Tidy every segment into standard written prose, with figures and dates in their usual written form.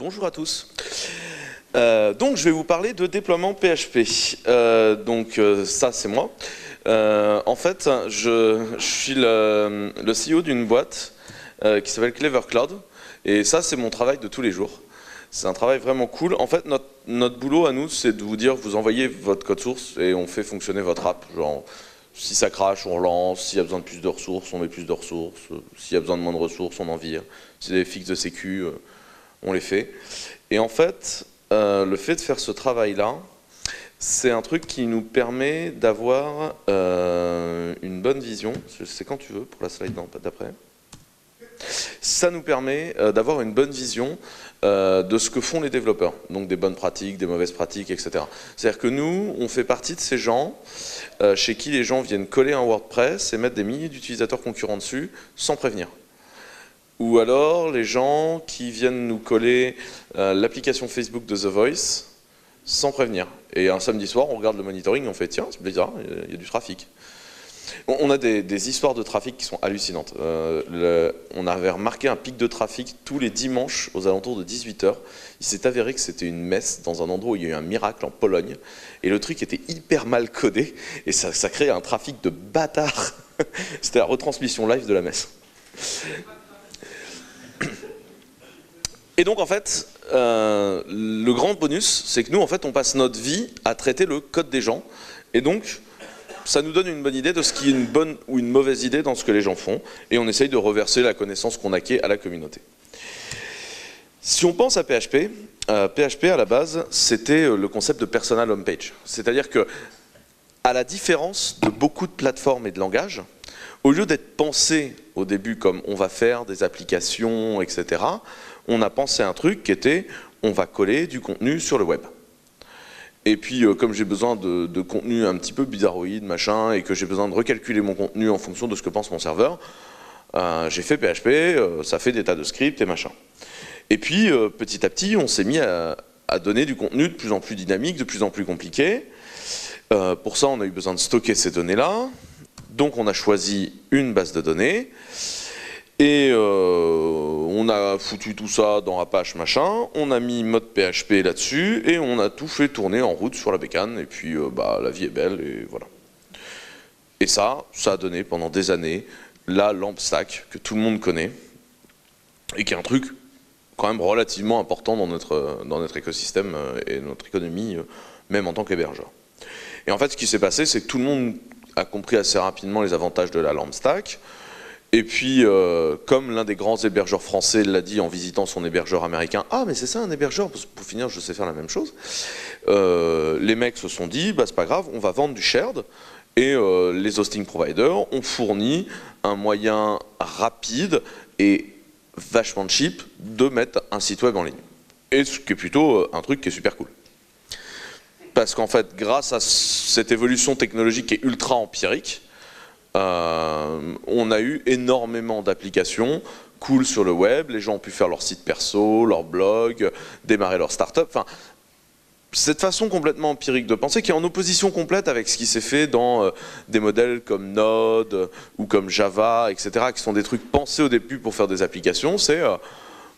Bonjour à tous. Donc je vais vous parler de déploiement PHP. Ça c'est moi. En fait, je suis le CEO d'une boîte qui s'appelle Clever Cloud. Et ça c'est mon travail de tous les jours. C'est un travail vraiment cool. En fait, notre boulot à nous, c'est de vous dire, vous envoyez votre code source et on fait fonctionner votre app. Genre, si ça crache, on relance. S'il y a besoin de plus de ressources, on met plus de ressources. S'il y a besoin de moins de ressources, on en vire. Si des fixes de sécu, on les fait. Et en fait, le fait de faire ce travail-là, c'est un truc qui nous permet d'avoir une bonne vision. C'est quand tu veux, pour la slide d'après. Ça nous permet d'avoir une bonne vision de ce que font les développeurs. Donc des bonnes pratiques, des mauvaises pratiques, etc. C'est-à-dire que nous, on fait partie de ces gens chez qui les gens viennent coller un WordPress et mettre des milliers d'utilisateurs concurrents dessus sans prévenir. Ou alors les gens qui viennent nous coller l'application Facebook de The Voice sans prévenir. Et un samedi soir, on regarde le monitoring et on fait tiens, c'est bizarre, il y a du trafic. On a des histoires de trafic qui sont hallucinantes. On avait remarqué un pic de trafic tous les dimanches aux alentours de 18 h. Il s'est avéré que c'était une messe dans un endroit où il y a eu un miracle en Pologne. Et le truc était hyper mal codé et ça créait un trafic de bâtard. C'était la retransmission live de la messe. Et donc en fait, le grand bonus, c'est que nous en fait on passe notre vie à traiter le code des gens. Et donc, ça nous donne une bonne idée de ce qui est une bonne ou une mauvaise idée dans ce que les gens font, et on essaye de reverser la connaissance qu'on acquiert à la communauté. Si on pense à PHP, PHP à la base, c'était le concept de personal homepage. C'est-à-dire que, à la différence de beaucoup de plateformes et de langages, au lieu d'être pensé au début comme on va faire des applications, etc., on a pensé à un truc qui était on va coller du contenu sur le web. Et puis, comme j'ai besoin de contenu un petit peu bizarroïde, machin, et que j'ai besoin de recalculer mon contenu en fonction de ce que pense mon serveur, j'ai fait PHP, ça fait des tas de scripts et machin. Et puis, petit à petit, on s'est mis à donner du contenu de plus en plus dynamique, de plus en plus compliqué. Pour ça, on a eu besoin de stocker ces données-là. Donc, on a choisi une base de données. Et on a foutu tout ça dans Apache machin, on a mis mode PHP là-dessus et on a tout fait tourner en route sur la bécane et puis la vie est belle et voilà. Et ça a donné pendant des années la lampe stack que tout le monde connaît et qui est un truc quand même relativement important dans notre écosystème et notre économie, même en tant qu'hébergeur. Et en fait ce qui s'est passé c'est que tout le monde a compris assez rapidement les avantages de la lampe stack. Et puis, comme l'un des grands hébergeurs français l'a dit en visitant son hébergeur américain, « Ah, mais c'est ça un hébergeur, pour finir, je sais faire la même chose », les mecs se sont dit, bah, c'est pas grave, on va vendre du shared, et les hosting providers ont fourni un moyen rapide et vachement cheap de mettre un site web en ligne. Et ce qui est plutôt un truc qui est super cool. Parce qu'en fait, grâce à cette évolution technologique qui est ultra empirique, on a eu énormément d'applications cool sur le web, les gens ont pu faire leur site perso, leur blog, démarrer leur start-up, enfin, cette façon complètement empirique de penser qui est en opposition complète avec ce qui s'est fait dans des modèles comme Node ou comme Java, etc., qui sont des trucs pensés au début pour faire des applications, c'est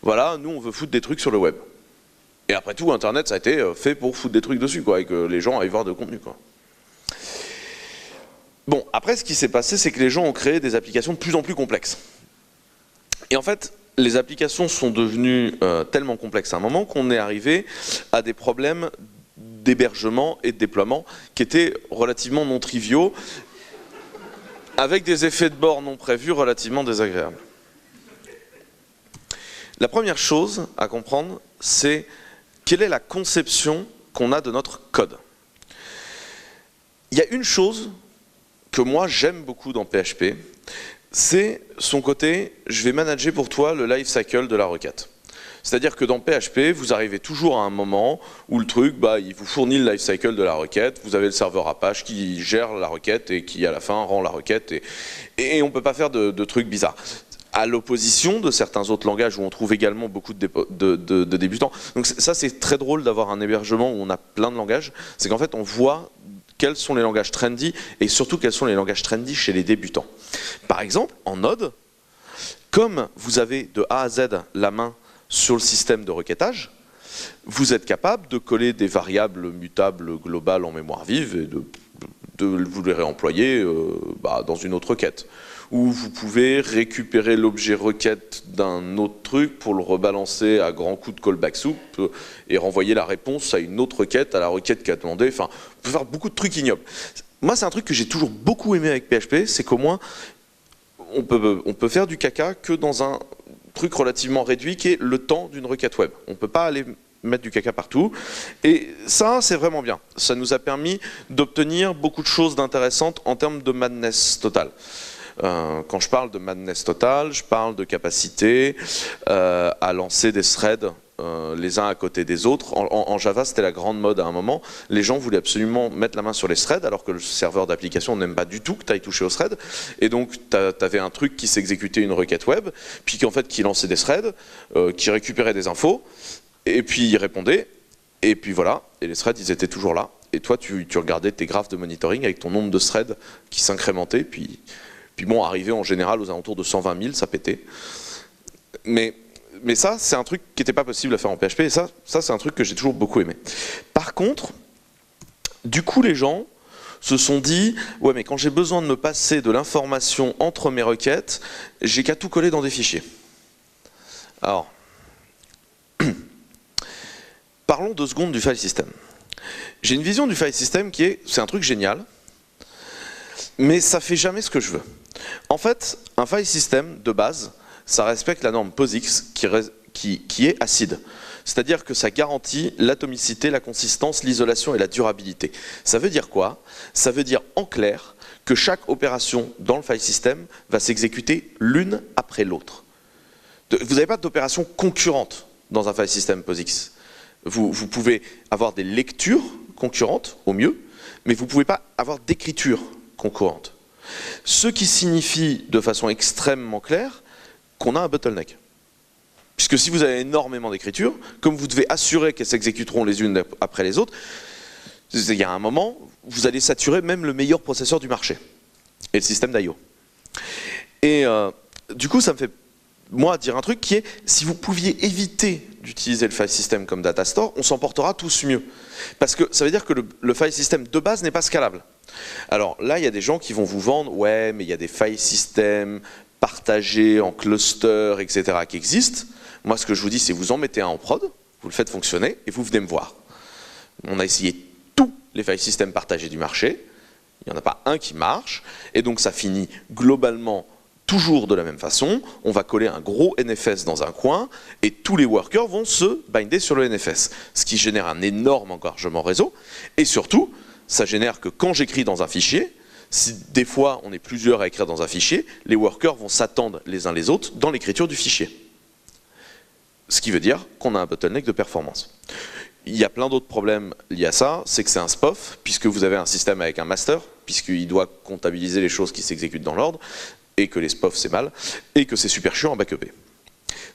voilà, nous on veut foutre des trucs sur le web. Et après tout, Internet ça a été fait pour foutre des trucs dessus, quoi, et que les gens aillent voir de contenu, quoi. Bon, après ce qui s'est passé, c'est que les gens ont créé des applications de plus en plus complexes. Et en fait, les applications sont devenues tellement complexes à un moment qu'on est arrivé à des problèmes d'hébergement et de déploiement qui étaient relativement non triviaux, avec des effets de bord non prévus relativement désagréables. La première chose à comprendre, c'est quelle est la conception qu'on a de notre code. Il y a une chose que moi j'aime beaucoup dans PHP, c'est son côté « je vais manager pour toi le life cycle de la requête ». C'est-à-dire que dans PHP, vous arrivez toujours à un moment où le truc, il vous fournit le life cycle de la requête, vous avez le serveur Apache qui gère la requête et qui à la fin rend la requête et on ne peut pas faire de trucs bizarres. À l'opposition de certains autres langages où on trouve également beaucoup de débutants. Donc ça c'est très drôle d'avoir un hébergement où on a plein de langages, c'est qu'en fait on voit quels sont les langages trendy et surtout quels sont les langages trendy chez les débutants. Par exemple, en Node, comme vous avez de A à Z la main sur le système de requêtage, vous êtes capable de coller des variables mutables globales en mémoire vive et de vous les réemployer dans une autre requête. Ou vous pouvez récupérer l'objet requête d'un autre truc pour le rebalancer à grands coups de callback soup et renvoyer la réponse à une autre requête, à la requête qui a demandé. Enfin, on peut faire beaucoup de trucs ignobles. Moi, c'est un truc que j'ai toujours beaucoup aimé avec PHP, c'est qu'au moins, on peut faire du caca que dans un truc relativement réduit qui est le temps d'une requête web. On ne peut pas aller mettre du caca partout. Et ça, c'est vraiment bien. Ça nous a permis d'obtenir beaucoup de choses d'intéressantes en termes de madness totale. Quand je parle de madness totale, je parle de capacité à lancer des threads les uns à côté des autres. En Java, c'était la grande mode à un moment. Les gens voulaient absolument mettre la main sur les threads, alors que le serveur d'application n'aime pas du tout que tu ailles toucher aux threads. Et donc, tu avais un truc qui s'exécutait une requête web, puis qui lançait des threads, qui récupérait des infos, et puis il répondait, et puis voilà, et les threads, ils étaient toujours là. Et toi, tu regardais tes graphes de monitoring avec ton nombre de threads qui s'incrémentaient, puis bon, arrivé en général aux alentours de 120 000, ça pétait. Mais ça, c'est un truc qui n'était pas possible à faire en PHP, et ça c'est un truc que j'ai toujours beaucoup aimé. Par contre, du coup, les gens se sont dit, ouais, mais quand j'ai besoin de me passer de l'information entre mes requêtes, j'ai qu'à tout coller dans des fichiers. Alors, parlons 2 secondes du file system. J'ai une vision du file system qui est, c'est un truc génial, mais ça fait jamais ce que je veux. En fait, un file system de base, ça respecte la norme POSIX qui est acide. C'est-à-dire que ça garantit l'atomicité, la consistance, l'isolation et la durabilité. Ça veut dire quoi? Ça veut dire en clair que chaque opération dans le file system va s'exécuter l'une après l'autre. Vous n'avez pas d'opération concurrente dans un file system POSIX. Vous pouvez avoir des lectures concurrentes, au mieux, mais vous ne pouvez pas avoir d'écriture concurrente. Ce qui signifie de façon extrêmement claire qu'on a un bottleneck. Puisque si vous avez énormément d'écriture, comme vous devez assurer qu'elles s'exécuteront les unes après les autres, il y a un moment, vous allez saturer même le meilleur processeur du marché, et le système d'IO. Et du coup, ça me fait, moi, dire un truc qui est, si vous pouviez éviter d'utiliser le file system comme data store, on s'en portera tous mieux. Parce que ça veut dire que le file system de base n'est pas scalable. Alors là, il y a des gens qui vont vous vendre, ouais, mais il y a des file systems partagés en cluster, etc. qui existent. Moi, ce que je vous dis, c'est vous en mettez un en prod, vous le faites fonctionner, et vous venez me voir. On a essayé tous les file systems partagés du marché, il n'y en a pas un qui marche, et donc ça finit globalement toujours de la même façon. On va coller un gros NFS dans un coin, et tous les workers vont se binder sur le NFS, ce qui génère un énorme engorgement réseau, et surtout, ça génère que quand j'écris dans un fichier, si des fois on est plusieurs à écrire dans un fichier, les workers vont s'attendre les uns les autres dans l'écriture du fichier. Ce qui veut dire qu'on a un bottleneck de performance. Il y a plein d'autres problèmes liés à ça, c'est que c'est un SPOF, puisque vous avez un système avec un master, puisqu'il doit comptabiliser les choses qui s'exécutent dans l'ordre, et que les SPOF c'est mal, et que c'est super chiant à backuper.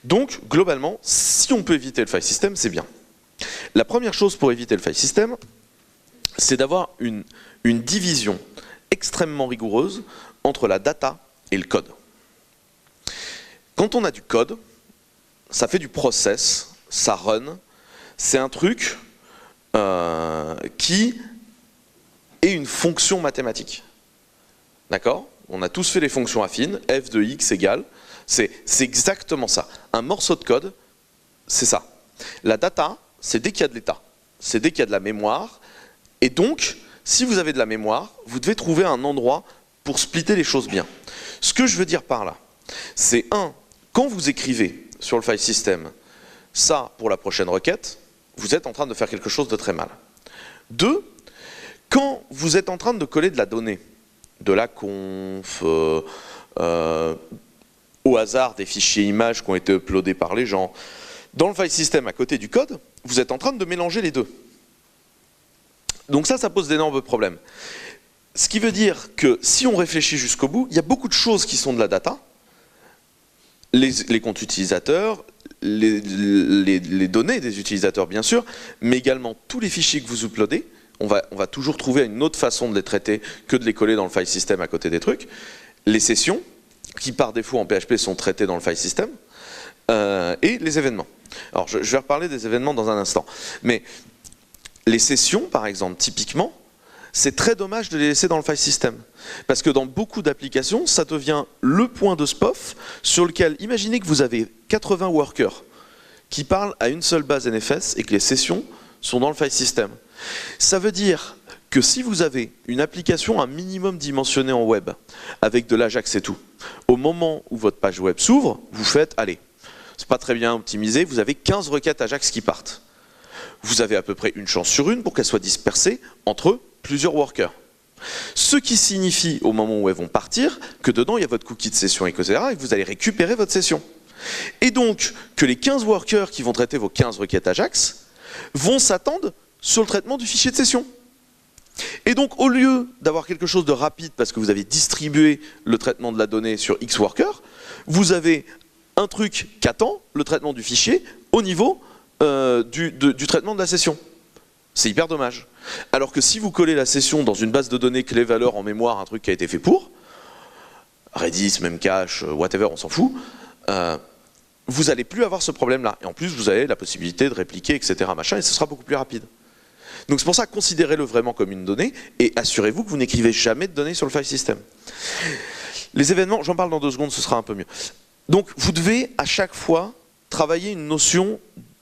Donc, globalement, si on peut éviter le file system, c'est bien. La première chose pour éviter le file system, c'est d'avoir une division extrêmement rigoureuse entre la data et le code. Quand on a du code, ça fait du process, ça run, c'est un truc qui est une fonction mathématique. D'accord? On a tous fait les fonctions affines, f de x égale, c'est exactement ça. Un morceau de code, c'est ça. La data, c'est dès qu'il y a de l'état, c'est dès qu'il y a de la mémoire, et donc, si vous avez de la mémoire, vous devez trouver un endroit pour splitter les choses bien. Ce que je veux dire par là, c'est quand vous écrivez sur le file system ça pour la prochaine requête, vous êtes en train de faire quelque chose de très mal. 2, quand vous êtes en train de coller de la donnée, de la conf, au hasard des fichiers images qui ont été uploadés par les gens, dans le file system à côté du code, vous êtes en train de mélanger les deux. Donc ça pose d'énormes problèmes. Ce qui veut dire que si on réfléchit jusqu'au bout, il y a beaucoup de choses qui sont de la data, les comptes utilisateurs, les données des utilisateurs bien sûr, mais également tous les fichiers que vous uploadez, on va toujours trouver une autre façon de les traiter que de les coller dans le file system à côté des trucs. Les sessions, qui par défaut en PHP sont traitées dans le file system, et les événements. Alors je vais reparler des événements dans un instant. Mais les sessions, par exemple, typiquement, c'est très dommage de les laisser dans le file system. Parce que dans beaucoup d'applications, ça devient le point de SPOF sur lequel, imaginez que vous avez 80 workers qui parlent à une seule base NFS et que les sessions sont dans le file system. Ça veut dire que si vous avez une application un minimum dimensionnée en web, avec de l'Ajax et tout, au moment où votre page web s'ouvre, vous faites, allez, c'est pas très bien optimisé, vous avez 15 requêtes Ajax qui partent. Vous avez à peu près une chance sur une pour qu'elles soient dispersées entre plusieurs workers. Ce qui signifie, au moment où elles vont partir, que dedans il y a votre cookie de session, etc., et que vous allez récupérer votre session. Et donc, que les 15 workers qui vont traiter vos 15 requêtes Ajax vont s'attendre sur le traitement du fichier de session. Et donc, au lieu d'avoir quelque chose de rapide parce que vous avez distribué le traitement de la donnée sur X workers, vous avez un truc qui attend le traitement du fichier au niveau du traitement de la session. C'est hyper dommage. Alors que si vous collez la session dans une base de données clé-valeur en mémoire, un truc qui a été fait pour, Redis, Memcache, whatever, on s'en fout, vous n'allez plus avoir ce problème-là. Et en plus, vous avez la possibilité de répliquer, etc., machin, et ce sera beaucoup plus rapide. Donc c'est pour ça, considérez-le vraiment comme une donnée, et assurez-vous que vous n'écrivez jamais de données sur le file system. Les événements, j'en parle dans 2 secondes, ce sera un peu mieux. Donc vous devez à chaque fois travailler une notion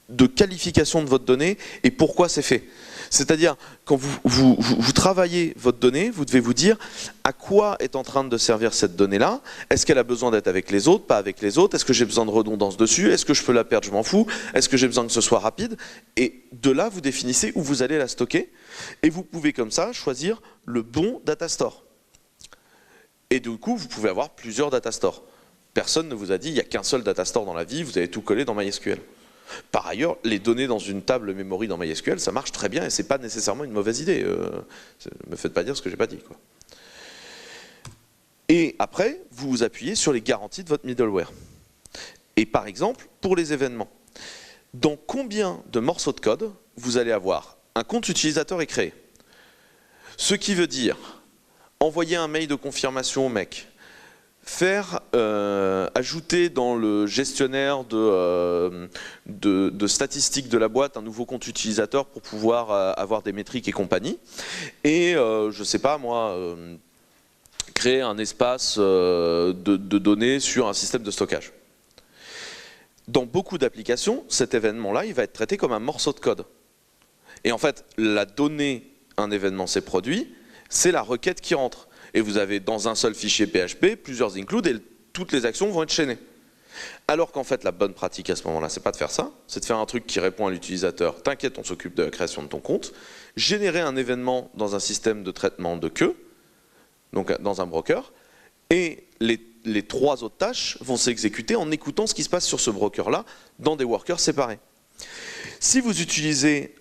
de qualification de votre donnée et pourquoi c'est fait. C'est-à-dire, quand vous travaillez votre donnée, vous devez vous dire à quoi est en train de servir cette donnée-là. Est-ce qu'elle a besoin d'être avec les autres, pas avec les autres? Est-ce que j'ai besoin de redondance dessus? Est-ce que je peux la perdre? Je m'en fous. Est-ce que j'ai besoin que ce soit rapide? Et de là, vous définissez où vous allez la stocker. Et vous pouvez comme ça choisir le bon data store. Et du coup, vous pouvez avoir plusieurs data stores. Personne ne vous a dit il n'y a qu'un seul data store dans la vie, vous avez tout collé dans MySQL. Par ailleurs, les données dans une table memory dans MySQL, ça marche très bien et ce n'est pas nécessairement une mauvaise idée. Ne me faites pas dire ce que je n'ai pas dit, quoi. Et après, vous vous appuyez sur les garanties de votre middleware. Et par exemple, pour les événements, dans combien de morceaux de code vous allez avoir un compte utilisateur est créé? Ce qui veut dire envoyer un mail de confirmation au mec, faire ajouter dans le gestionnaire de statistiques de la boîte un nouveau compte utilisateur pour pouvoir avoir des métriques et compagnie. Et je ne sais pas moi, créer un espace de données sur un système de stockage. Dans beaucoup d'applications, cet événement-là, il va être traité comme un morceau de code. Et en fait, la donnée, un événement s'est produit, c'est la requête qui rentre. Et vous avez dans un seul fichier PHP plusieurs includes et toutes les actions vont être chaînées. Alors qu'en fait la bonne pratique à ce moment-là, c'est pas de faire ça, c'est de faire un truc qui répond à l'utilisateur, t'inquiète, on s'occupe de la création de ton compte, générer un événement dans un système de traitement de queue, donc dans un broker, et les 3 autres tâches vont s'exécuter en écoutant ce qui se passe sur ce broker-là dans des workers séparés. Si vous utilisez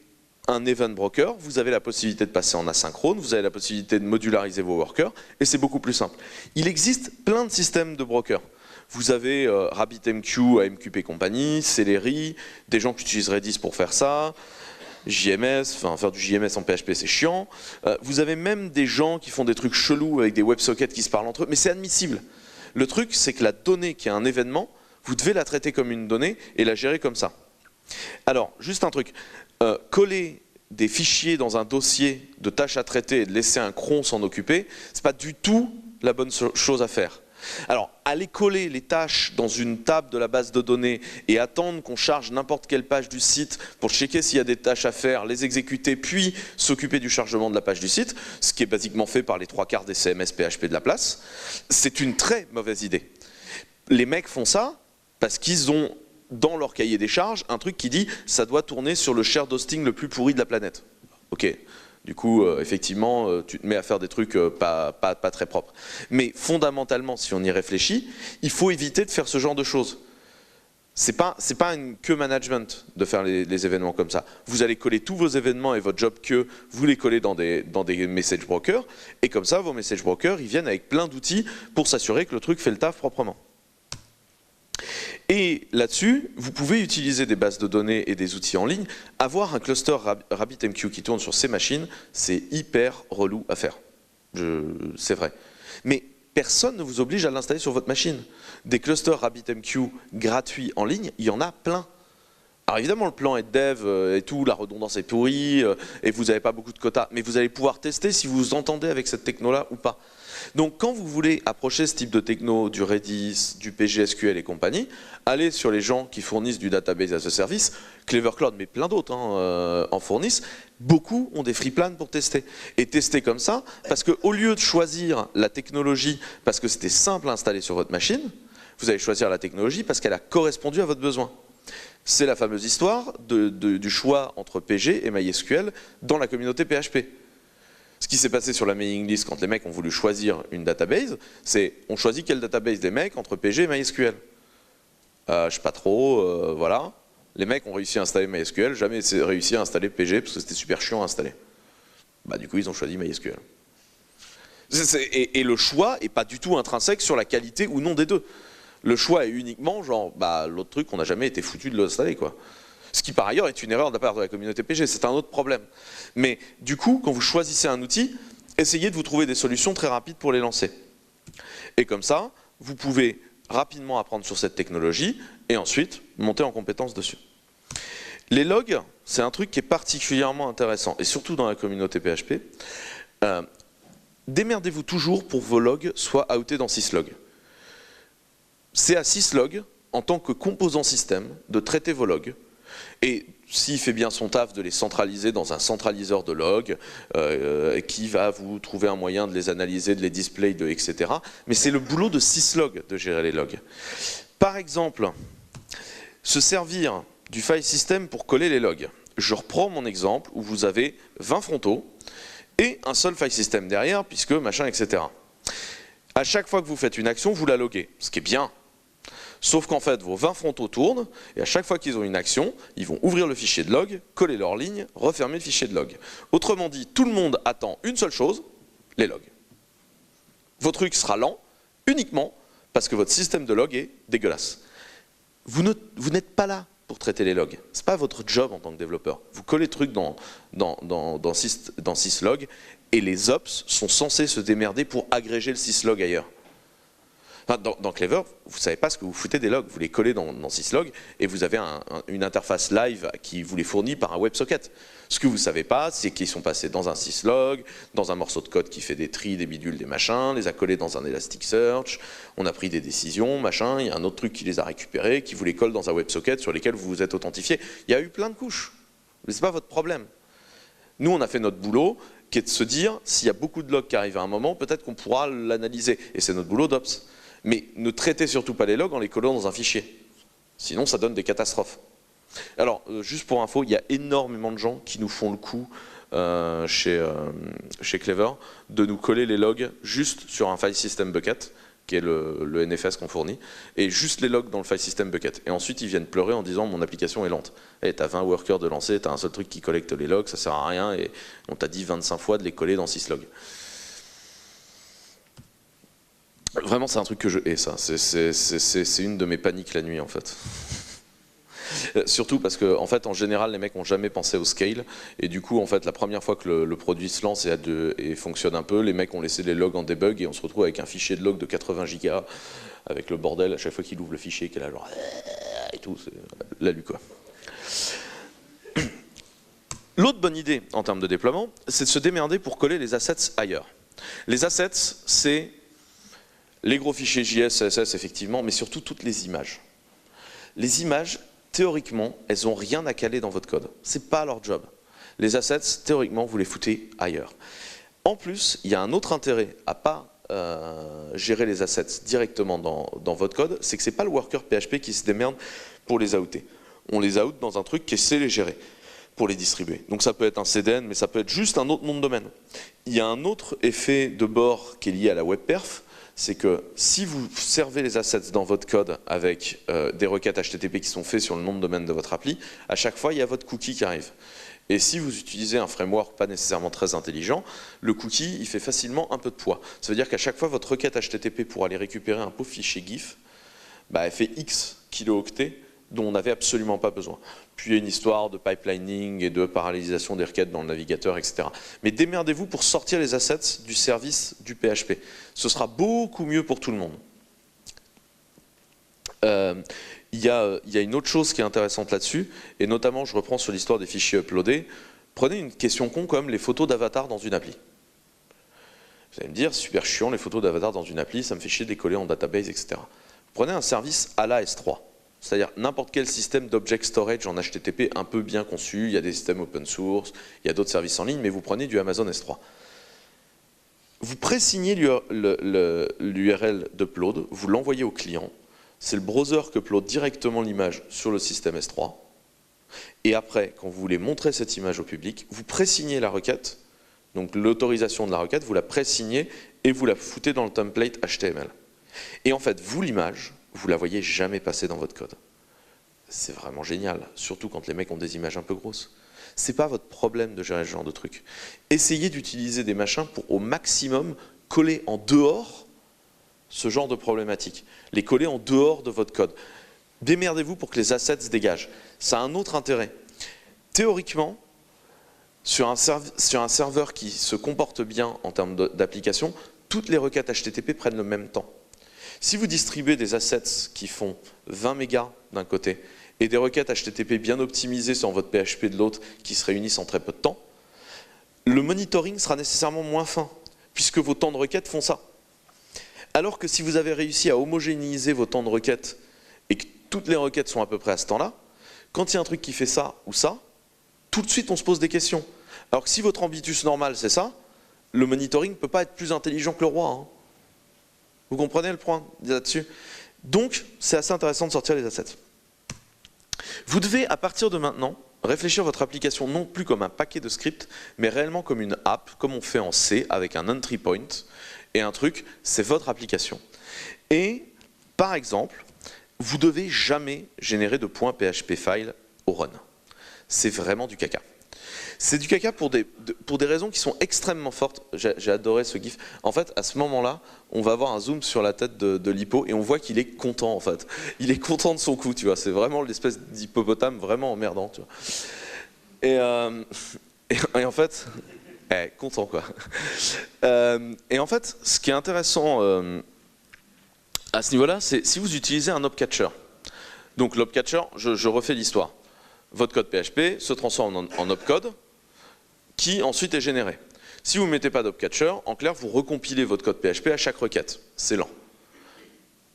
un event broker, vous avez la possibilité de passer en asynchrone, vous avez la possibilité de modulariser vos workers, et c'est beaucoup plus simple. Il existe plein de systèmes de brokers. Vous avez RabbitMQ, AMQP compagnie, Celery, des gens qui utilisent Redis pour faire ça, JMS, enfin faire du JMS en PHP c'est chiant. Vous avez même des gens qui font des trucs chelous avec des WebSockets qui se parlent entre eux, mais c'est admissible. Le truc, c'est que la donnée qui est un événement, vous devez la traiter comme une donnée et la gérer comme ça. Alors, juste un truc. Coller des fichiers dans un dossier de tâches à traiter et de laisser un cron s'en occuper, c'est pas du tout la bonne chose à faire. Alors, aller coller les tâches dans une table de la base de données et attendre qu'on charge n'importe quelle page du site pour checker s'il y a des tâches à faire, les exécuter, puis s'occuper du chargement de la page du site, ce qui est basiquement fait par les 3/4 des CMS PHP de la place, c'est une très mauvaise idée. Les mecs font ça parce qu'ils ont dans leur cahier des charges un truc qui dit ça doit tourner sur le shared hosting le plus pourri de la planète. Ok, du coup effectivement tu te mets à faire des trucs pas très propres. Mais fondamentalement, si on y réfléchit, il faut éviter de faire ce genre de choses. C'est pas une queue management de faire les événements comme ça. Vous allez coller tous vos événements et votre job queue, vous les collez dans des message brokers, et comme ça vos message brokers ils viennent avec plein d'outils pour s'assurer que le truc fait le taf proprement. Et là-dessus, vous pouvez utiliser des bases de données et des outils en ligne. Avoir un cluster RabbitMQ qui tourne sur ces machines, c'est hyper relou à faire. C'est vrai. Mais personne ne vous oblige à l'installer sur votre machine. Des clusters RabbitMQ gratuits en ligne, il y en a plein. Alors évidemment, le plan est de dev et tout, la redondance est pourrie, et vous n'avez pas beaucoup de quotas, mais vous allez pouvoir tester si vous vous entendez avec cette techno-là ou pas. Donc quand vous voulez approcher ce type de techno, du Redis, du PGSQL et compagnie, allez sur les gens qui fournissent du database as a service, Clever Cloud, mais plein d'autres en fournissent. Beaucoup ont des free plans pour tester. Et tester comme ça, parce qu'au lieu de choisir la technologie parce que c'était simple à installer sur votre machine, vous allez choisir la technologie parce qu'elle a correspondu à votre besoin. C'est la fameuse histoire du choix entre PG et MySQL dans la communauté PHP. Ce qui s'est passé sur la mailing list quand les mecs ont voulu choisir une database, c'est on choisit quelle database des mecs entre PG et MySQL. Je sais pas trop, voilà. Les mecs ont réussi à installer MySQL, jamais réussi à installer PG parce que c'était super chiant à installer. Bah, du coup, ils ont choisi MySQL. Et le choix n'est pas du tout intrinsèque sur la qualité ou non des deux. Le choix est uniquement genre, bah, l'autre truc, on n'a jamais été foutu de l'installer, quoi. Ce qui par ailleurs est une erreur de la part de la communauté PG, c'est un autre problème. Mais du coup, quand vous choisissez un outil, essayez de vous trouver des solutions très rapides pour les lancer. Et comme ça, vous pouvez rapidement apprendre sur cette technologie et ensuite monter en compétence dessus. Les logs, c'est un truc qui est particulièrement intéressant, et surtout dans la communauté PHP. Démerdez-vous toujours pour que vos logs soient outés dans syslog. C'est à syslog, en tant que composant système, de traiter vos logs. Et s'il fait bien son taf, de les centraliser dans un centraliseur de logs, qui va vous trouver un moyen de les analyser, de les display, etc. Mais c'est le boulot de syslog de gérer les logs. Par exemple, se servir du file system pour coller les logs. Je reprends mon exemple où vous avez 20 frontaux et un seul file system derrière, puisque machin, etc. À chaque fois que vous faites une action, vous la loguez, ce qui est bien. Sauf qu'en fait, vos 20 frontaux tournent, et à chaque fois qu'ils ont une action, ils vont ouvrir le fichier de log, coller leur ligne, refermer le fichier de log. Autrement dit, tout le monde attend une seule chose, les logs. Votre truc sera lent, uniquement parce que votre système de log est dégueulasse. Vous n'êtes pas là pour traiter les logs. Ce n'est pas votre job en tant que développeur. Vous collez le truc dans syslog, et les ops sont censés se démerder pour agréger le syslog ailleurs. Enfin, dans Clever, vous ne savez pas ce que vous foutez des logs, vous les collez dans syslog et vous avez une interface live qui vous les fournit par un WebSocket. Ce que vous ne savez pas, c'est qu'ils sont passés dans un syslog, dans un morceau de code qui fait des tris, des bidules, des machins, les a collés dans un Elasticsearch, on a pris des décisions, machin, il y a un autre truc qui les a récupérés, qui vous les colle dans un WebSocket sur lesquels vous vous êtes authentifié. Il y a eu plein de couches, mais ce n'est pas votre problème. Nous, on a fait notre boulot, qui est de se dire, s'il y a beaucoup de logs qui arrivent à un moment, peut-être qu'on pourra l'analyser. Et c'est notre boulot d'Ops. Mais ne traitez surtout pas les logs en les collant dans un fichier. Sinon, ça donne des catastrophes. Alors, juste pour info, il y a énormément de gens qui nous font le coup chez Clever de nous coller les logs juste sur un file system bucket, qui est le NFS qu'on fournit, et juste les logs dans le file system bucket. Et ensuite, ils viennent pleurer en disant « mon application est lente ». Et t'as 20 workers de lancer, t'as un seul truc qui collecte les logs, ça sert à rien, et on t'a dit 25 fois de les coller dans syslog. Vraiment, c'est un truc que je hais, ça. C'est une de mes paniques la nuit, en fait. Surtout parce que, en fait, en général, les mecs n'ont jamais pensé au scale. Et du coup, en fait, la première fois que le produit se lance et fonctionne un peu, les mecs ont laissé les logs en debug et on se retrouve avec un fichier de log de 80 gigas avec le bordel à chaque fois qu'il ouvre le fichier, qu'il a genre et tout, c'est la lu, quoi. L'autre bonne idée en termes de déploiement, c'est de se démerder pour coller les assets ailleurs. Les assets, c'est les gros fichiers JS, CSS, effectivement, mais surtout toutes les images. Les images, théoriquement, elles n'ont rien à caler dans votre code. Ce n'est pas leur job. Les assets, théoriquement, vous les foutez ailleurs. En plus, il y a un autre intérêt à ne pas gérer les assets directement dans votre code, c'est que ce n'est pas le worker PHP qui se démerde pour les outer. On les out dans un truc qui sait les gérer pour les distribuer. Donc ça peut être un CDN, mais ça peut être juste un autre nom de domaine. Il y a un autre effet de bord qui est lié à la web perf, c'est que si vous servez les assets dans votre code avec des requêtes HTTP qui sont faites sur le nom de domaine de votre appli, à chaque fois, il y a votre cookie qui arrive. Et si vous utilisez un framework pas nécessairement très intelligent, le cookie, il fait facilement un peu de poids. Ça veut dire qu'à chaque fois, votre requête HTTP pour aller récupérer un pauvre fichier GIF, bah, elle fait X kilooctets dont on n'avait absolument pas besoin. Puis il y a une histoire de pipelining et de parallélisation des requêtes dans le navigateur, etc. Mais démerdez-vous pour sortir les assets du service du PHP. Ce sera beaucoup mieux pour tout le monde. Il y a une autre chose qui est intéressante là-dessus, et notamment je reprends sur l'histoire des fichiers uploadés. Prenez une question con comme les photos d'avatar dans une appli. Vous allez me dire, super chiant les photos d'avatar dans une appli, ça me fait chier de les coller en database, etc. Vous prenez un service à la S3, c'est-à-dire n'importe quel système d'object storage en HTTP un peu bien conçu, il y a des systèmes open source, il y a d'autres services en ligne, mais vous prenez du Amazon S3. Vous présignez l'URL d'upload, vous l'envoyez au client, c'est le browser qui upload directement l'image sur le système S3, et après, quand vous voulez montrer cette image au public, vous présignez la requête, donc l'autorisation de la requête, vous la présignez et vous la foutez dans le template HTML. Et en fait, vous, l'image, vous la voyez jamais passer dans votre code. C'est vraiment génial, surtout quand les mecs ont des images un peu grosses. C'est pas votre problème de gérer ce genre de truc. Essayez d'utiliser des machins pour au maximum coller en dehors ce genre de problématique. Les coller en dehors de votre code. Démerdez-vous pour que les assets se dégagent. Ça a un autre intérêt. Théoriquement, sur un serveur qui se comporte bien en termes d'application, toutes les requêtes HTTP prennent le même temps. Si vous distribuez des assets qui font 20 mégas d'un côté et des requêtes HTTP bien optimisées sur votre PHP de l'autre qui se réunissent en très peu de temps, le monitoring sera nécessairement moins fin, puisque vos temps de requête font ça. Alors que si vous avez réussi à homogénéiser vos temps de requête et que toutes les requêtes sont à peu près à ce temps-là, quand il y a un truc qui fait ça ou ça, tout de suite on se pose des questions. Alors que si votre ambitus normal c'est ça, le monitoring ne peut pas être plus intelligent que le roi. Hein. Vous comprenez le point là-dessus? Donc c'est assez intéressant de sortir les assets. Vous devez à partir de maintenant réfléchir votre application non plus comme un paquet de scripts, mais réellement comme une app, comme on fait en C avec un entry point. Et un truc, c'est votre application. Et par exemple, vous devez jamais générer de .php file au run. C'est vraiment du caca. C'est du caca pour des raisons qui sont extrêmement fortes. J'ai adoré ce gif. En fait, à ce moment-là, on va avoir un zoom sur la tête de l'hippo et on voit qu'il est content en fait. Il est content de son coup, tu vois. C'est vraiment l'espèce d'hippopotame vraiment emmerdant, tu vois. Et en fait, content quoi. Et en fait, ce qui est intéressant à ce niveau-là, c'est si vous utilisez un opcatcher. Donc l'opcatcher, je refais l'histoire. Votre code PHP se transforme en opcode qui ensuite est généré. Si vous ne mettez pas d'opcatcher, en clair, vous recompilez votre code PHP à chaque requête. C'est lent.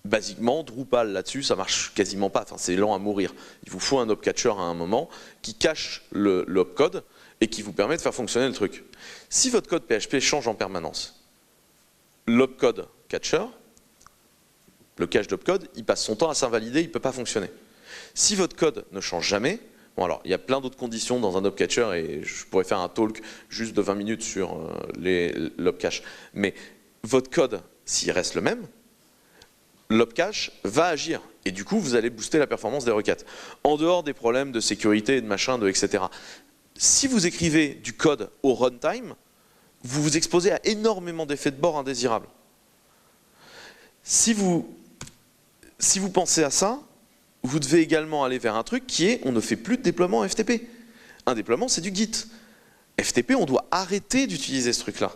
Basiquement, Drupal là-dessus, ça marche quasiment pas. Enfin, c'est lent à mourir. Il vous faut un opcatcher à un moment qui cache l'opcode et qui vous permet de faire fonctionner le truc. Si votre code PHP change en permanence, l'opcode catcher, le cache d'opcode, il passe son temps à s'invalider, il ne peut pas fonctionner. Si votre code ne change jamais, bon alors il y a plein d'autres conditions dans un opcatcher et je pourrais faire un talk juste de 20 minutes sur l'opcache, mais votre code, s'il reste le même, l'opcache va agir et du coup vous allez booster la performance des requêtes. En dehors des problèmes de sécurité et de machin, etc. Si vous écrivez du code au runtime, vous vous exposez à énormément d'effets de bord indésirables. Si vous pensez à ça, vous devez également aller vers un truc qui est, on ne fait plus de déploiement FTP. Un déploiement, c'est du Git. FTP, on doit arrêter d'utiliser ce truc-là.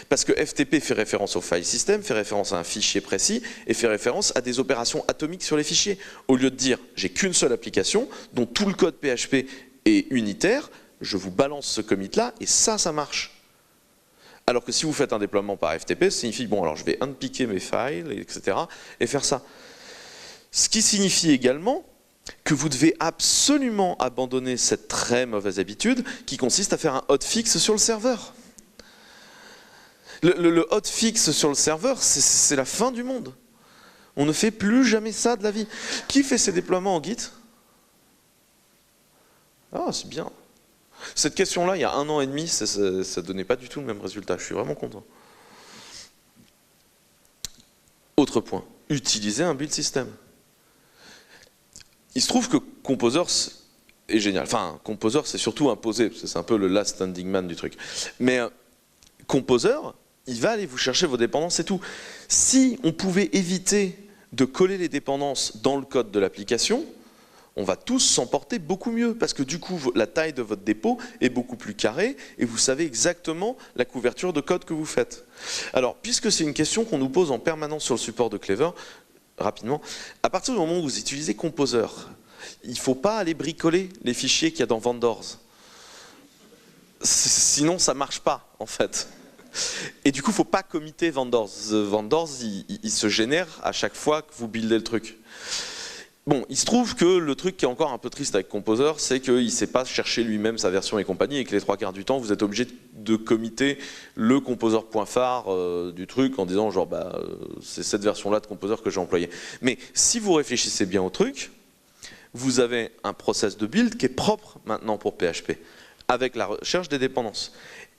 Parce que FTP fait référence au file system, fait référence à un fichier précis, et fait référence à des opérations atomiques sur les fichiers. Au lieu de dire, j'ai qu'une seule application, dont tout le code PHP est unitaire, je vous balance ce commit-là, et ça marche. Alors que si vous faites un déploiement par FTP, ça signifie, bon, alors je vais unpicker mes files, etc., et faire ça. Ce qui signifie également que vous devez absolument abandonner cette très mauvaise habitude qui consiste à faire un hotfix sur le serveur. Le hotfix sur le serveur, c'est la fin du monde. On ne fait plus jamais ça de la vie. Qui fait ses déploiements en Git? Ah, c'est bien. Cette question-là, il y a 1 an et demi, ça ne donnait pas du tout le même résultat. Je suis vraiment content. Autre point, utilisez un build system. Il se trouve que Composers est génial. Enfin, Composer, c'est surtout imposé, parce que c'est un peu le last standing man du truc. Mais Composer, il va aller vous chercher vos dépendances et tout. Si on pouvait éviter de coller les dépendances dans le code de l'application, on va tous s'en porter beaucoup mieux, parce que du coup, la taille de votre dépôt est beaucoup plus carrée, et vous savez exactement la couverture de code que vous faites. Alors, puisque c'est une question qu'on nous pose en permanence sur le support de Clever, rapidement, à partir du moment où vous utilisez Composer, il ne faut pas aller bricoler les fichiers qu'il y a dans Vendors. Sinon, ça ne marche pas, en fait. Et du coup, il ne faut pas committer Vendors. Vendors, il se génère à chaque fois que vous buildez le truc. Bon, il se trouve que le truc qui est encore un peu triste avec Composer, c'est qu'il ne sait pas chercher lui-même sa version et compagnie, et que les 3/4 du temps, vous êtes obligé de committer le composer.phare du truc en disant genre, c'est cette version-là de Composer que j'ai employée. Mais si vous réfléchissez bien au truc, vous avez un process de build qui est propre maintenant pour PHP, avec la recherche des dépendances.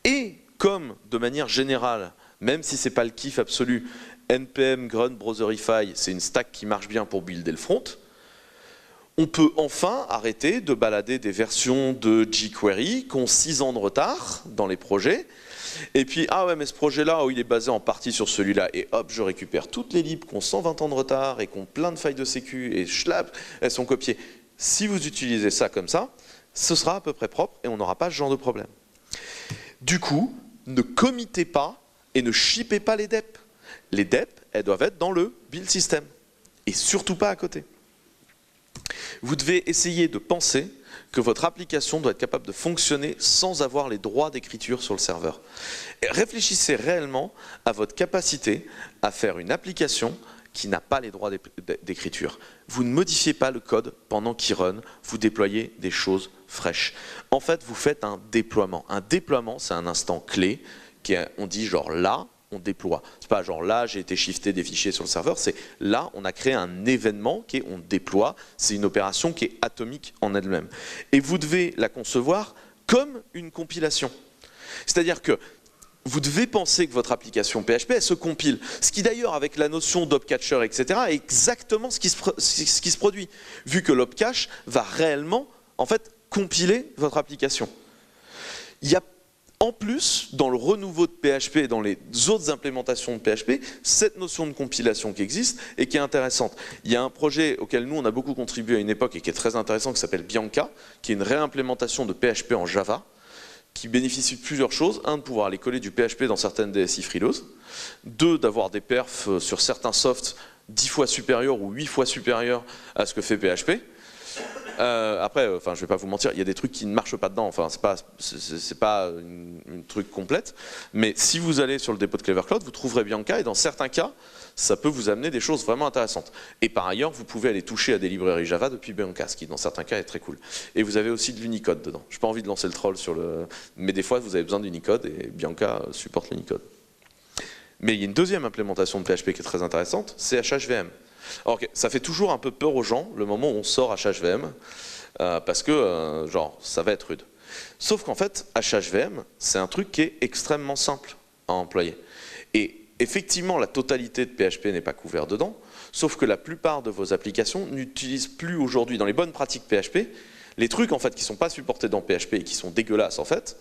Et comme, de manière générale, même si ce n'est pas le kiff absolu, npm grunt browserify, c'est une stack qui marche bien pour builder le front, on peut enfin arrêter de balader des versions de jQuery qui ont 6 ans de retard dans les projets, et puis, ah ouais, mais ce projet-là, il est basé en partie sur celui-là, et hop, je récupère toutes les libs qui ont 120 ans de retard, et qui ont plein de failles de sécu, et schlap, elles sont copiées. Si vous utilisez ça comme ça, ce sera à peu près propre, et on n'aura pas ce genre de problème. Du coup, ne committez pas, et ne shippez pas les deps. Les deps, elles doivent être dans le build system, et surtout pas à côté. Vous devez essayer de penser que votre application doit être capable de fonctionner sans avoir les droits d'écriture sur le serveur. Et réfléchissez réellement à votre capacité à faire une application qui n'a pas les droits d'écriture. Vous ne modifiez pas le code pendant qu'il run, vous déployez des choses fraîches. En fait, vous faites un déploiement. Un déploiement, c'est un instant clé, on dit genre là, on déploie. C'est pas genre là, j'ai été shifté des fichiers sur le serveur, c'est là, on a créé un événement qui est on déploie, c'est une opération qui est atomique en elle-même. Et vous devez la concevoir comme une compilation. C'est-à-dire que vous devez penser que votre application PHP, elle se compile. Ce qui d'ailleurs, avec la notion d'opcatcher, etc., est exactement ce qui se produit. Vu que l'opcache va réellement, en fait, compiler votre application. Il y a en plus, dans le renouveau de PHP et dans les autres implémentations de PHP, cette notion de compilation qui existe et qui est intéressante. Il y a un projet auquel nous, on a beaucoup contribué à une époque et qui est très intéressant, qui s'appelle Bianca, qui est une réimplémentation de PHP en Java, qui bénéficie de plusieurs choses. Un, de pouvoir aller coller du PHP dans certaines DSI frileuses. Deux, d'avoir des perfs sur certains softs 10 fois supérieurs ou 8 fois supérieurs à ce que fait PHP. Après, je vais pas vous mentir, il y a des trucs qui ne marchent pas dedans, enfin c'est pas une truc complète, mais si vous allez sur le dépôt de Clever Cloud, vous trouverez Bianca, et dans certains cas, ça peut vous amener des choses vraiment intéressantes. Et par ailleurs, vous pouvez aller toucher à des librairies Java depuis Bianca, ce qui dans certains cas est très cool. Et vous avez aussi de l'Unicode dedans. Je n'ai pas envie de lancer le troll sur le... Mais des fois, vous avez besoin d'Unicode, et Bianca supporte l'Unicode. Mais il y a une deuxième implémentation de PHP qui est très intéressante, c'est HHVM. Alors, ça fait toujours un peu peur aux gens le moment où on sort HHVM parce que genre ça va être rude. Sauf qu'en fait HHVM c'est un truc qui est extrêmement simple à employer. Et effectivement la totalité de PHP n'est pas couverte dedans, sauf que la plupart de vos applications n'utilisent plus aujourd'hui dans les bonnes pratiques PHP les trucs en fait qui ne sont pas supportés dans PHP et qui sont dégueulasses en fait.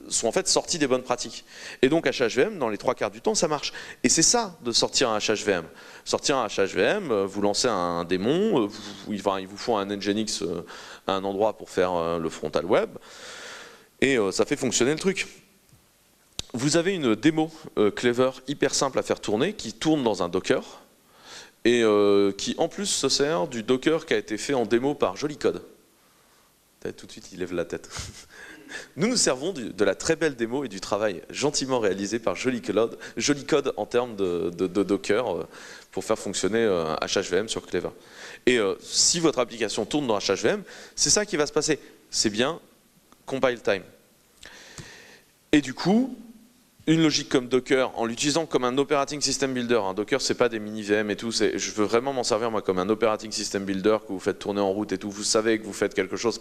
Sont en fait sortis des bonnes pratiques. Et donc HHVM, dans les 3/4 du temps, ça marche. Et c'est ça de sortir un HHVM. Sortir un HHVM, vous lancez un démon, ils vous font un Nginx à un endroit pour faire le frontal web, et ça fait fonctionner le truc. Vous avez une démo Clever hyper simple à faire tourner, qui tourne dans un Docker, et qui en plus se sert du Docker qui a été fait en démo par Jolicode. Tout de suite, il lève la tête. Nous nous servons de la très belle démo et du travail gentiment réalisé par Jolicode en termes de Docker pour faire fonctionner HHVM sur Clever. Et si votre application tourne dans HHVM, c'est ça qui va se passer. C'est bien compile time. Et du coup, une logique comme Docker, en l'utilisant comme un operating system builder, Docker c'est pas des mini VM et tout, je veux vraiment m'en servir moi comme un operating system builder que vous faites tourner en route et tout, vous savez que vous faites quelque chose,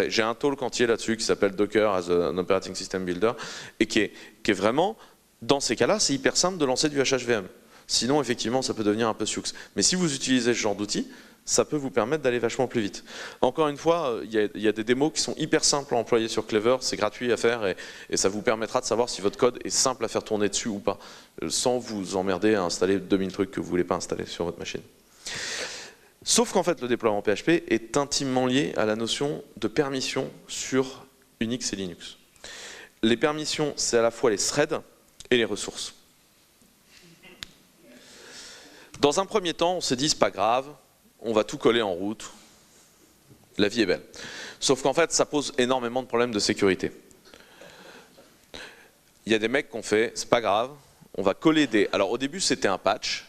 j'ai un talk entier là-dessus qui s'appelle Docker as an operating system builder et qui est vraiment, dans ces cas-là, c'est hyper simple de lancer du HHVM. Sinon effectivement ça peut devenir un peu sioux. Mais si vous utilisez ce genre d'outils, ça peut vous permettre d'aller vachement plus vite. Encore une fois, il y a des démos qui sont hyper simples à employer sur Clever, c'est gratuit à faire et ça vous permettra de savoir si votre code est simple à faire tourner dessus ou pas, sans vous emmerder à installer 2000 trucs que vous ne voulez pas installer sur votre machine. Sauf qu'en fait, le déploiement PHP est intimement lié à la notion de permission sur Unix et Linux. Les permissions, c'est à la fois les threads et les ressources. Dans un premier temps, on s'est dit, c'est pas grave, on va tout coller en route, la vie est belle. Sauf qu'en fait, ça pose énormément de problèmes de sécurité. Il y a des mecs qui ont fait, c'est pas grave, on va coller des... Alors au début, c'était un patch,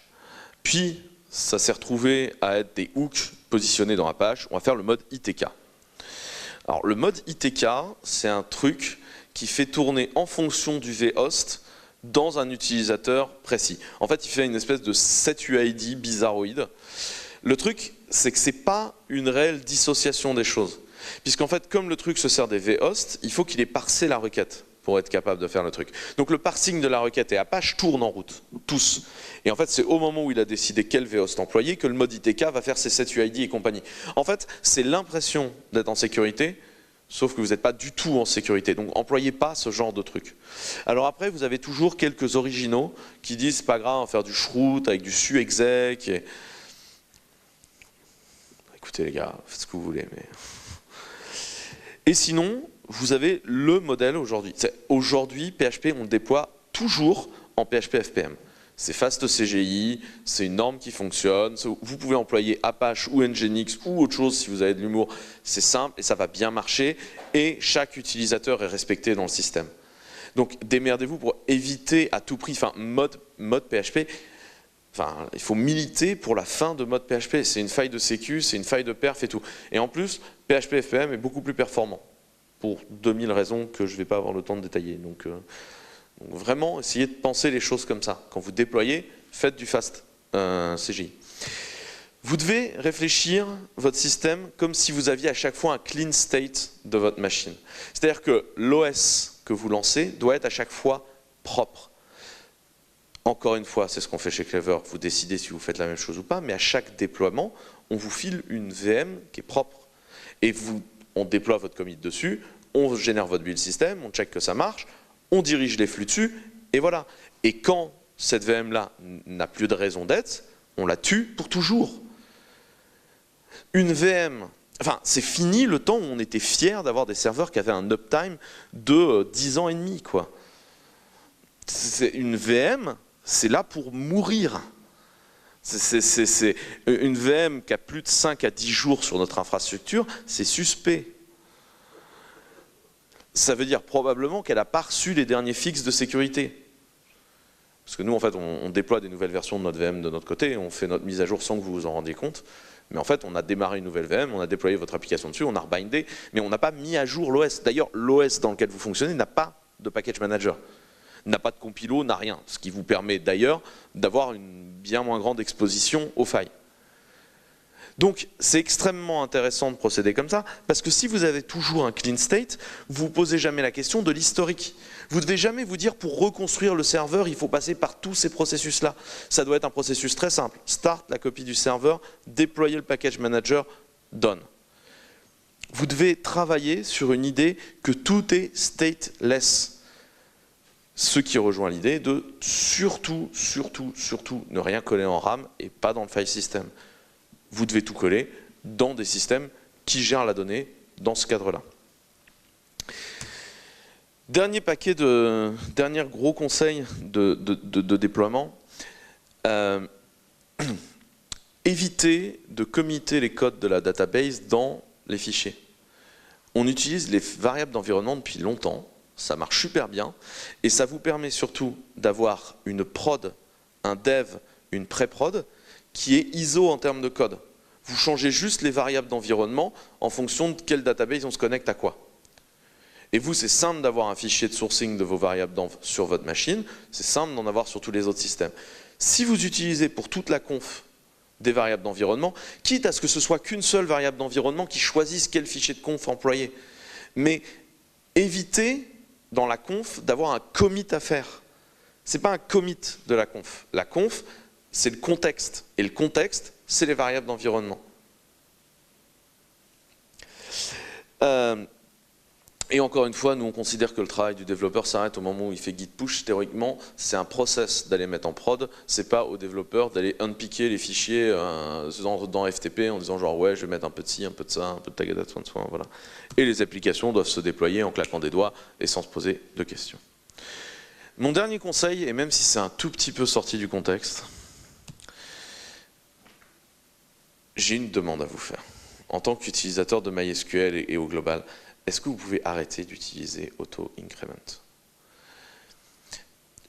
puis ça s'est retrouvé à être des hooks positionnés dans Apache, on va faire le mode ITK. Alors le mode ITK, c'est un truc qui fait tourner en fonction du vhost dans un utilisateur précis. En fait, il fait une espèce de setuid bizarroïde. Le truc, c'est que c'est pas une réelle dissociation des choses. Puisqu'en fait, comme le truc se sert des vhosts, il faut qu'il ait parsé la requête pour être capable de faire le truc. Donc le parsing de la requête et Apache tournent en route, tous. Et en fait, c'est au moment où il a décidé quel vhost employer que le mode ITK va faire ses setuid et compagnie. En fait, c'est l'impression d'être en sécurité, sauf que vous n'êtes pas du tout en sécurité. Donc employez pas ce genre de truc. Alors après, vous avez toujours quelques originaux qui disent c'est pas grave, on va faire du shroot avec du su-exec. Écoutez les gars, faites ce que vous voulez. Mais... Et sinon, vous avez le modèle aujourd'hui. Aujourd'hui, PHP, on le déploie toujours en PHP FPM. C'est FastCGI, c'est une norme qui fonctionne. Vous pouvez employer Apache ou Nginx ou autre chose si vous avez de l'humour. C'est simple et ça va bien marcher. Et chaque utilisateur est respecté dans le système. Donc démerdez-vous pour éviter à tout prix, enfin mode PHP, enfin il faut militer pour la fin de mode PHP. C'est une faille de sécu, c'est une faille de perf et tout. Et en plus, PHP FPM est beaucoup plus performant. Pour 2000 raisons que je ne vais pas avoir le temps de détailler. Donc vraiment, essayez de penser les choses comme ça. Quand vous déployez, faites du fast CGI. Vous devez réfléchir votre système comme si vous aviez à chaque fois un clean state de votre machine. C'est-à-dire que l'OS que vous lancez doit être à chaque fois propre. Encore une fois, c'est ce qu'on fait chez Clever, vous décidez si vous faites la même chose ou pas, mais à chaque déploiement, on vous file une VM qui est propre. Et on déploie votre commit dessus, on génère votre build system, on check que ça marche, on dirige les flux dessus, et voilà. Et quand cette VM-là n'a plus de raison d'être, on la tue pour toujours. Une VM, enfin c'est fini le temps où on était fier d'avoir des serveurs qui avaient un uptime de 10 ans et demi, quoi. Une VM, c'est là pour mourir. C'est une VM qui a plus de 5 à 10 jours sur notre infrastructure, c'est suspect. Ça veut dire probablement qu'elle n'a pas reçu les derniers fixes de sécurité. Parce que nous, en fait, on déploie des nouvelles versions de notre VM de notre côté, on fait notre mise à jour sans que vous vous en rendiez compte. Mais en fait, on a démarré une nouvelle VM, on a déployé votre application dessus, on a rebindé, mais on n'a pas mis à jour l'OS. D'ailleurs, l'OS dans lequel vous fonctionnez n'a pas de package manager, n'a pas de compilo, n'a rien. Ce qui vous permet d'ailleurs d'avoir une bien moins grande exposition aux failles. Donc c'est extrêmement intéressant de procéder comme ça, parce que si vous avez toujours un clean state, vous ne posez jamais la question de l'historique. Vous ne devez jamais vous dire pour reconstruire le serveur, il faut passer par tous ces processus-là. Ça doit être un processus très simple. Start la copie du serveur, déployer le package manager, done. Vous devez travailler sur une idée que tout est stateless. Ce qui rejoint l'idée de surtout ne rien coller en RAM et pas dans le file system. Vous devez tout coller dans des systèmes qui gèrent la donnée dans ce cadre-là. Dernier gros conseil de déploiement. Évitez de committer les codes de la database dans les fichiers. On utilise les variables d'environnement depuis longtemps, ça marche super bien, et ça vous permet surtout d'avoir une prod, un dev, une pré-prod, qui est ISO en termes de code. Vous changez juste les variables d'environnement en fonction de quelle database on se connecte à quoi. Et vous, c'est simple d'avoir un fichier de sourcing de vos variables sur votre machine, c'est simple d'en avoir sur tous les autres systèmes. Si vous utilisez pour toute la conf des variables d'environnement, quitte à ce que ce soit qu'une seule variable d'environnement qui choisisse quel fichier de conf employer, mais évitez dans la conf d'avoir un commit à faire. Ce n'est pas un commit de la conf. La conf, c'est le contexte. Et le contexte, c'est les variables d'environnement. Et encore une fois, nous on considère que le travail du développeur s'arrête au moment où il fait git push. Théoriquement, c'est un process d'aller mettre en prod, c'est pas au développeur d'aller unpicker les fichiers dans FTP en disant genre ouais je vais mettre un peu de ci, un peu de ça, un peu de tagada, voilà. Et les applications doivent se déployer en claquant des doigts et sans se poser de questions. Mon dernier conseil, et même si c'est un tout petit peu sorti du contexte, j'ai une demande à vous faire. En tant qu'utilisateur de MySQL et au global, est-ce que vous pouvez arrêter d'utiliser auto-increment?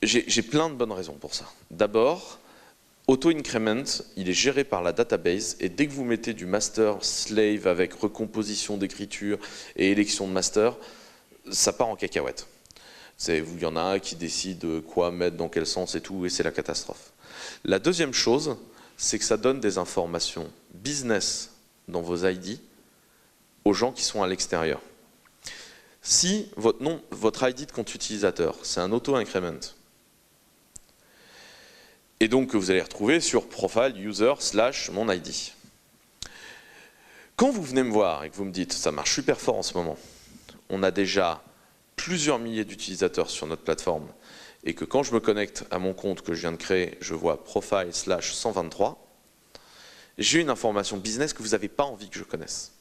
J'ai plein de bonnes raisons pour ça. D'abord, auto-increment, il est géré par la database et dès que vous mettez du master slave avec recomposition d'écriture et élection de master, ça part en cacahuète. Il y en a un qui décide quoi mettre, dans quel sens et tout, et c'est la catastrophe. La deuxième chose, c'est que ça donne des informations business dans vos ID aux gens qui sont à l'extérieur. Si votre ID de compte utilisateur, c'est un auto-increment, et donc que vous allez retrouver sur profile user / mon ID. Quand vous venez me voir et que vous me dites ça marche super fort en ce moment, on a déjà plusieurs milliers d'utilisateurs sur notre plateforme et que quand je me connecte à mon compte que je viens de créer, je vois profile / 123, j'ai une information business que vous n'avez pas envie que je connaisse.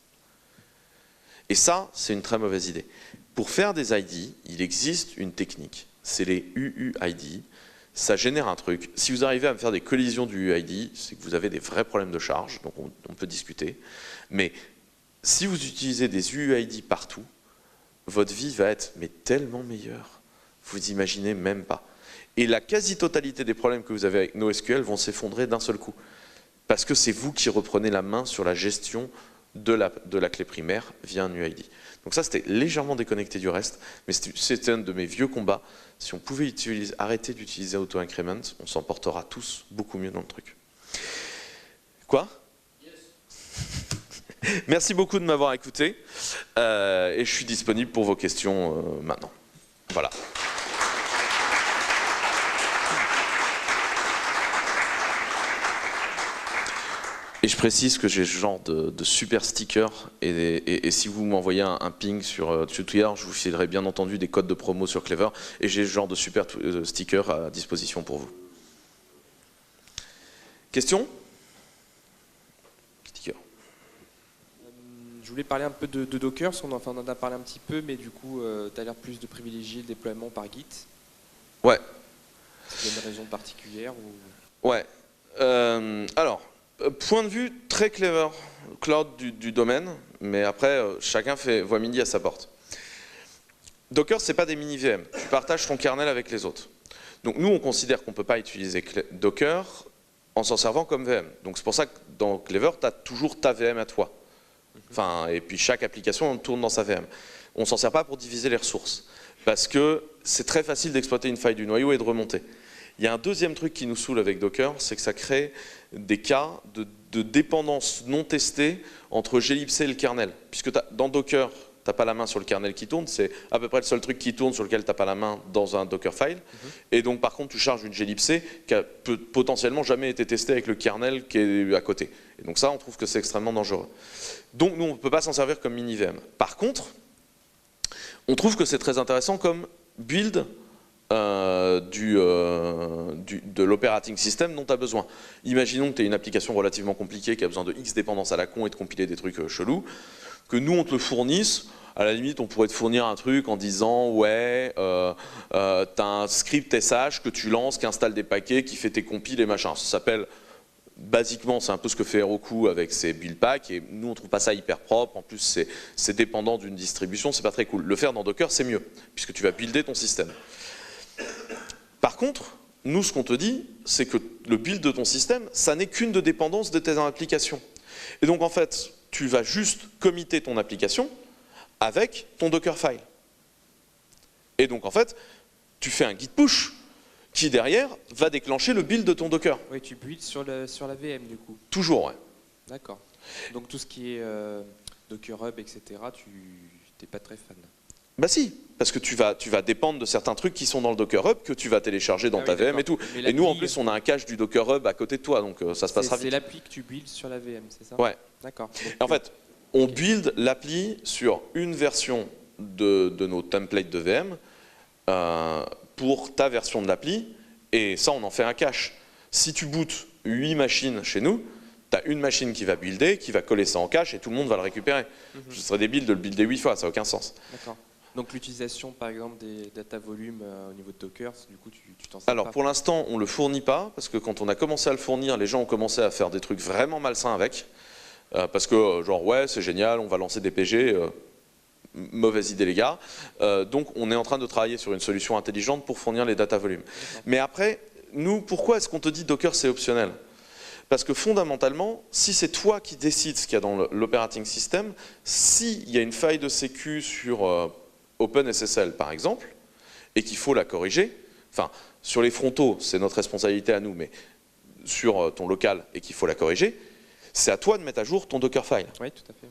Et ça, c'est une très mauvaise idée. Pour faire des ID, il existe une technique, c'est les UUID. Ça génère un truc. Si vous arrivez à me faire des collisions du UUID, c'est que vous avez des vrais problèmes de charge, donc on peut discuter. Mais si vous utilisez des UUID partout, votre vie va être tellement meilleure. Vous imaginez même pas. Et la quasi-totalité des problèmes que vous avez avec NoSQL vont s'effondrer d'un seul coup. Parce que c'est vous qui reprenez la main sur la gestion de la clé primaire via un UID. Donc ça, c'était légèrement déconnecté du reste, mais c'était un de mes vieux combats. Si on pouvait arrêter d'utiliser auto-increment, on s'en portera tous beaucoup mieux dans le truc. Quoi? Yes. Merci beaucoup de m'avoir écouté, et je suis disponible pour vos questions maintenant. Voilà. Et je précise que j'ai ce genre de super sticker et si vous m'envoyez un ping sur Twitter, je vous filerai bien entendu des codes de promo sur Clever et j'ai ce genre de super sticker à disposition pour vous. Question? Sticker. Je voulais parler un peu de Docker, on en a parlé un petit peu, mais du coup, tu as l'air plus de privilégier le déploiement par Git. Ouais. Il y a une raison particulière ou... Ouais. Alors, point de vue très Clever Cloud du domaine, mais après, chacun voit midi à sa porte. Docker, c'est pas des mini-VM. Tu partages ton kernel avec les autres. Donc nous, on considère qu'on ne peut pas utiliser Docker en s'en servant comme VM. Donc c'est pour ça que dans Clever, tu as toujours ta VM à toi. Enfin, et puis chaque application tourne dans sa VM. On ne s'en sert pas pour diviser les ressources. Parce que c'est très facile d'exploiter une faille du noyau et de remonter. Il y a un deuxième truc qui nous saoule avec Docker, c'est que ça crée des cas de dépendance non testée entre glibc et le kernel. Puisque dans Docker, tu n'as pas la main sur le kernel qui tourne, c'est à peu près le seul truc qui tourne sur lequel tu n'as pas la main dans un Dockerfile. Et donc par contre, tu charges une glibc qui a potentiellement jamais été testée avec le kernel qui est à côté. Et donc ça, on trouve que c'est extrêmement dangereux. Donc nous, on ne peut pas s'en servir comme mini-VM. Par contre, on trouve que c'est très intéressant comme build de l'operating system dont tu as besoin. Imaginons que tu as une application relativement compliquée qui a besoin de X dépendances à la con et de compiler des trucs chelous, que nous on te fournisse. À la limite, on pourrait te fournir un truc en disant ouais, t'as un script SH que tu lances, qui installe des paquets, qui fait tes compiles et machin. Ça s'appelle, basiquement, c'est un peu ce que fait Heroku avec ses build packs, et nous on trouve pas ça hyper propre. En plus, c'est dépendant d'une distribution, c'est pas très cool. Le faire dans Docker, c'est mieux, puisque tu vas builder ton système. Par contre, nous, ce qu'on te dit, c'est que le build de ton système, ça n'est qu'une de dépendance de tes applications. Et donc, en fait, tu vas juste committer ton application avec ton Dockerfile. Et donc, en fait, tu fais un git push qui, derrière, va déclencher le build de ton Docker. Oui, tu builds sur la VM, du coup. Toujours, ouais. D'accord. Donc, tout ce qui est Docker Hub, etc., tu n'es pas très fan. Bah si, parce que tu vas dépendre de certains trucs qui sont dans le Docker Hub, que tu vas télécharger dans ta VM et tout. Et nous, en plus, on a un cache du Docker Hub à côté de toi, donc ça se passera vite. C'est l'appli que tu builds sur la VM, c'est ça? Ouais. D'accord. En fait, on build l'appli sur une version de nos templates de VM pour ta version de l'appli, et ça on en fait un cache. Si tu bootes 8 machines chez nous, tu as une machine qui va builder, qui va coller ça en cache et tout le monde va le récupérer. Ce serait débile de le builder 8 fois, ça n'a aucun sens. D'accord. Donc l'utilisation par exemple des data volumes au niveau de Docker, du coup tu t'en sers Alors pas. pour l'instant on ne le fournit pas, parce que quand on a commencé à le fournir, les gens ont commencé à faire des trucs vraiment malsains avec, parce que genre ouais c'est génial, on va lancer des PG, mauvaise idée les gars. Donc on est en train de travailler sur une solution intelligente pour fournir les data volumes. Mais après, nous, pourquoi est-ce qu'on te dit Docker c'est optionnel? Parce que fondamentalement, si c'est toi qui décides ce qu'il y a dans l'operating system, s'il y a une faille de sécu sur OpenSSL par exemple, et qu'il faut la corriger, enfin sur les frontaux c'est notre responsabilité à nous, mais sur ton local et qu'il faut la corriger, c'est à toi de mettre à jour ton Dockerfile. Oui, tout à fait.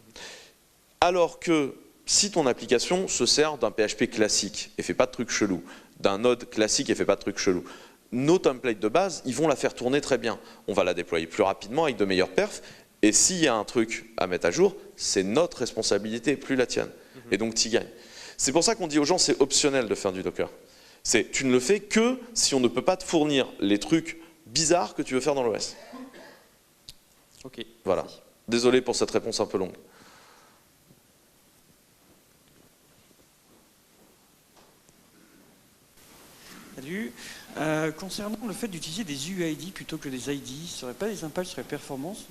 Alors que si ton application se sert d'un PHP classique et fait pas de trucs chelous, d'un Node classique et fait pas de trucs chelous, nos templates de base, ils vont la faire tourner très bien. On va la déployer plus rapidement avec de meilleures perfs. Et s'il y a un truc à mettre à jour, c'est notre responsabilité, plus la tienne. Et donc tu y gagnes. C'est pour ça qu'on dit aux gens c'est optionnel de faire du Docker. Tu ne le fais que si on ne peut pas te fournir les trucs bizarres que tu veux faire dans l'OS. Ok. Voilà. Merci. Désolé pour cette réponse un peu longue. Salut. Concernant le fait d'utiliser des UID plutôt que des ID, ça n'aurait pas des impacts sur la performance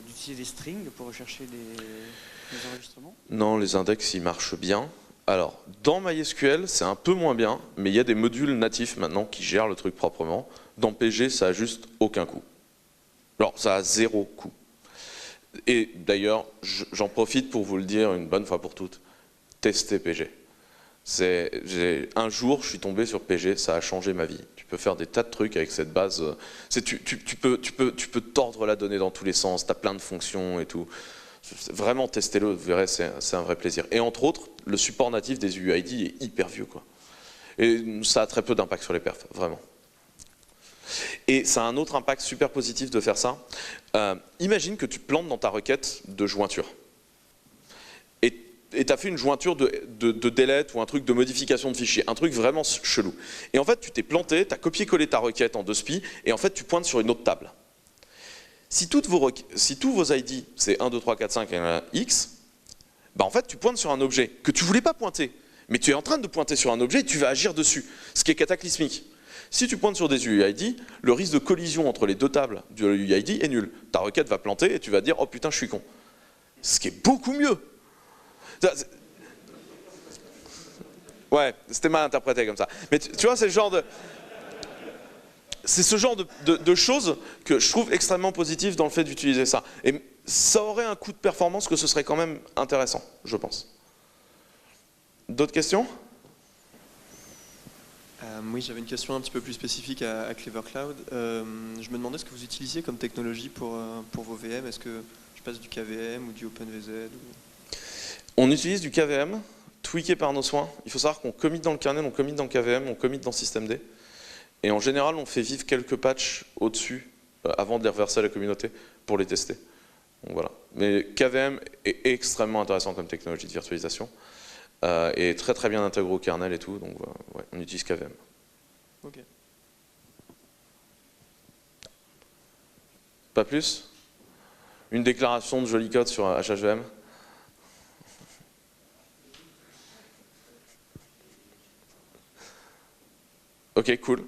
d'utiliser des strings pour rechercher les enregistrements? Non, les index, ils marchent bien. Alors, dans MySQL, c'est un peu moins bien, mais il y a des modules natifs maintenant qui gèrent le truc proprement. Dans PG, ça a juste aucun coût. Alors, ça a 0 coût. Et d'ailleurs, j'en profite pour vous le dire une bonne fois pour toutes. Testez PG. Un jour, je suis tombé sur PG, ça a changé ma vie. Tu peux faire des tas de trucs avec cette base. Tu peux tordre la donnée dans tous les sens, tu as plein de fonctions et tout. Vraiment, testez-le, vous verrez, c'est un vrai plaisir. Et entre autres, le support natif des UID est hyper vieux, quoi. Et ça a très peu d'impact sur les perfs, vraiment. Et ça a un autre impact super positif de faire ça. Imagine que tu plantes dans ta requête de jointure. Et tu as fait une jointure de delete ou un truc de modification de fichier, un truc vraiment chelou. Et en fait, tu t'es planté, tu as copié-collé ta requête en 2 spi, et en fait, tu pointes sur une autre table. Si tous vos ID, c'est 1, 2, 3, 4, 5 et un X, bah en fait, tu pointes sur un objet que tu ne voulais pas pointer, mais tu es en train de pointer sur un objet et tu vas agir dessus, ce qui est cataclysmique. Si tu pointes sur des UID, le risque de collision entre les deux tables du UID est nul. Ta requête va planter et tu vas dire « Oh putain, je suis con ». Ce qui est beaucoup mieux. Ouais, c'était mal interprété comme ça. Mais tu vois, c'est ce genre de choses que je trouve extrêmement positif dans le fait d'utiliser ça. Et ça aurait un coût de performance que ce serait quand même intéressant, je pense. D'autres questions ? Oui, j'avais une question un petit peu plus spécifique à Clever Cloud. Je me demandais ce que vous utilisiez comme technologie pour vos VM. Est-ce que je passe du KVM ou du OpenVZ On utilise du KVM, tweaké par nos soins. Il faut savoir qu'on commit dans le kernel, on commit dans le KVM, on commit dans systemd. Et en général, on fait vivre quelques patchs au-dessus avant de les reverser à la communauté pour les tester. Donc voilà. Mais KVM est extrêmement intéressant comme technologie de virtualisation et très très bien intégré au kernel et tout. Donc ouais, on utilise KVM. Ok. Pas plus? Une déclaration de joli code sur HHVM? Ok, cool.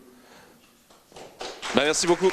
Bah, merci beaucoup.